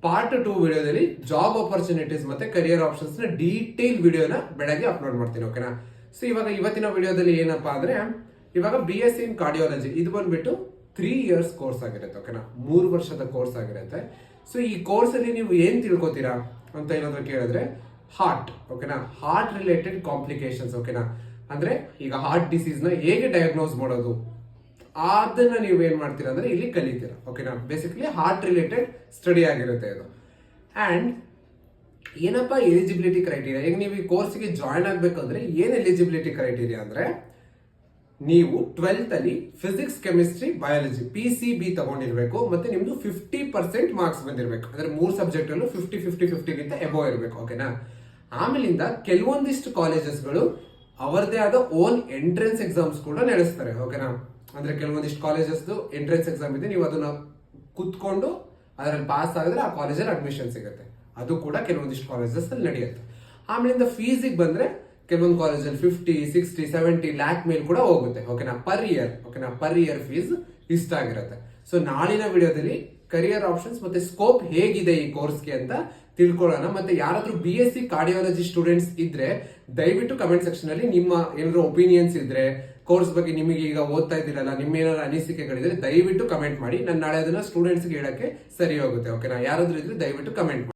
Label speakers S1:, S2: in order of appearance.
S1: Part 2 ವಿಡಿಯೋದಲ್ಲಿ job opportunities ಮತ್ತೆ career options ನ ಡೀಟೇಲ್ ವಿಡಿಯೋನ ಬೆಳಗ್ಗೆ ಅಪ್ಲೋಡ್ ಮಾಡ್ತೀನಿ. ಓಕೆನಾ? ಸೊ ಇವತ್ತಿನ ವಿಡಿಯೋದಲ್ಲಿ ಏನಪ್ಪಾ ಅಂದ್ರೆ ಇವಾಗ BSc ಇನ್ ಕಾರ್ಡಿಯಾಲಜಿ ಇದು ಬಂದ್ಬಿಟ್ಟು 3 years ಕೋರ್ಸ್ ಆಗಿರುತ್ತೆ. ಓಕೆನಾ? 3 ವರ್ಷದ ಕೋರ್ಸ್ ಆಗಿರುತ್ತೆ. ಸೊ ಈ ಕೋರ್ಸ್ ಅಲ್ಲಿ ನೀವು ಏನ್ ತಿಳ್ಕೊತೀರಾ ಅಂತ ಏನಾದ್ರು ಕೇಳಿದ್ರೆ ಹಾರ್ಟ್, ಓಕೆನಾ, ಹಾರ್ಟ್ ರಿಲೇಟೆಡ್ ಕಾಂಪ್ಲಿಕೇಶನ್ಸ್, ಓಕೆನಾ, ಅಂದ್ರೆ ಈಗ ಹಾರ್ಟ್ ಡಿಸೀಸ್ ನ ಹೇಗೆ ಡಯಾಗ್ನೋಸ್ ಮಾಡೋದು ಅದನ್ನ ನೀವು ಏನ್ ಮಾಡ್ತೀರಾ ಅಂದ್ರೆ ಇಲ್ಲಿ ಕಲಿತೀರಾ. ಓಕೆನಾ? ಬೇಸಿಕಲಿ ಹಾರ್ಟ್ ರಿಲೇಟೆಡ್ ಸ್ಟಡಿ ಆಗಿರುತ್ತೆ ಇದು. ಅಂಡ್ ಏನಪ್ಪಾ ಎಲಿಜಿಬಿಲಿಟಿ ಕ್ರೈಟೀರಿಯಾ, ಈಗ ನೀವು ಈ ಕೋರ್ಸ್ಗೆ ಜಾಯ್ನ್ ಆಗ್ಬೇಕಂದ್ರೆ ಏನ್ ಎಲಿಜಿಬಿಲಿಟಿ ಕ್ರೈಟೀರಿಯಾ ಅಂದ್ರೆ ನೀವು 12th ಅಲ್ಲಿ ಫಿಸಿಕ್ಸ್, ಕೆಮಿಸ್ಟ್ರಿ, ಬಯಾಲಜಿ PCB ತಗೊಂಡಿರ್ಬೇಕು. ಮತ್ತೆ ನಿಮ್ದು 50% ಮಾರ್ಕ್ಸ್ ಬಂದಿರಬೇಕು. ಅಂದ್ರೆ 3 ಸಬ್ಜೆಕ್ಟ್ ಅಲ್ಲೂ 50 ಗಿಂತ ಎಬೋ ಇರಬೇಕು. ಓಕೆನಾ? ಆಮೇಲಿಂದ ಕೆಲವೊಂದಿಷ್ಟು ಕಾಲೇಜಸ್ಗಳು ಅವರದೇ ಆದ ಓನ್ ಎಂಟ್ರೆನ್ಸ್ ಎಕ್ಸಾಮ್ಸ್ ಕೂಡ ನಡೆಸ್ತಾರೆ. ಓಕೆನಾ? ಅಂದ್ರೆ ಕೆಲವೊಂದಿಷ್ಟು ಕಾಲೇಜಸ್ ಎಂಟ್ರೆನ್ಸ್ ಎಕ್ಸಾಮ್ ಇದೆ, ನೀವು ಅದನ್ನ ಕುತ್ಕೊಂಡು ಅದರಲ್ಲಿ ಪಾಸ್ ಆಗಿದ್ರೆ ಆ ಕಾಲೇಜಲ್ಲಿ ಅಡ್ಮಿಷನ್ ಸಿಗುತ್ತೆ. ಅದು ಕೂಡ ಕೆಲವೊಂದಿಷ್ಟು ಕಾಲೇಜಸ್ ಅಲ್ಲಿ ನಡೆಯುತ್ತೆ. ಆಮೇಲಿಂದ ಫೀಸಿಗೆ ಬಂದ್ರೆ ಕೆಲವೊಂದು ಕಾಲೇಜಲ್ಲಿ 50, 60, 70 ಲ್ಯಾಕ್ ಮೇಲೆ ಕೂಡ ಹೋಗುತ್ತೆ. ಓಕೆನಾ? Per year. ಓಕೆನಾ? ಪರ್ ಇಯರ್ ಫೀಸ್ ಇಷ್ಟ ಆಗಿರುತ್ತೆ. ಸೊ ನಾಳಿನ ವಿಡಿಯೋದಲ್ಲಿ ಕರಿಯರ್ ಆಪ್ಷನ್ಸ್ ಮತ್ತೆ ಸ್ಕೋಪ್ ಹೇಗಿದೆ ಈ ಕೋರ್ಸ್ಗೆ ಅಂತ ತಿಳ್ಕೊಳ್ಳೋಣ. ಮತ್ತೆ ಯಾರಾದ್ರೂ BSc ಕಾರ್ಡಿಯಾಲಜಿ ಸ್ಟೂಡೆಂಟ್ಸ್ ಇದ್ರೆ ದಯವಿಟ್ಟು ಕಮೆಂಟ್ ಸೆಕ್ಷನ್ ಅಲ್ಲಿ ನಿಮ್ಮ ಏನಾದ್ರು ಒಪಿನಿಯನ್ಸ್ ಇದ್ರೆ ಕೋರ್ಸ್ ಬಗ್ಗೆ, ನಿಮಗೆ ಈಗ ಓದ್ತಾ ಇದ್ದೀರಲ್ಲ, ನಿಮ್ಮ ಏನಾದ್ರು ಅನಿಸಿಕೆಗಳಿದ್ರೆ ದಯವಿಟ್ಟು ಕಮೆಂಟ್ ಮಾಡಿ. ನಾನು ನಾಳೆ ಅದನ್ನ ಸ್ಟೂಡೆಂಟ್ಸ್ಗೆ ಹೇಳಕ್ಕೆ ಸರಿ ಹೋಗುತ್ತೆ. ಓಕೆನಾ? ಯಾರಾದ್ರೂ ಇದ್ರೆ ದಯವಿಟ್ಟು ಕಮೆಂಟ್ ಮಾಡಿ.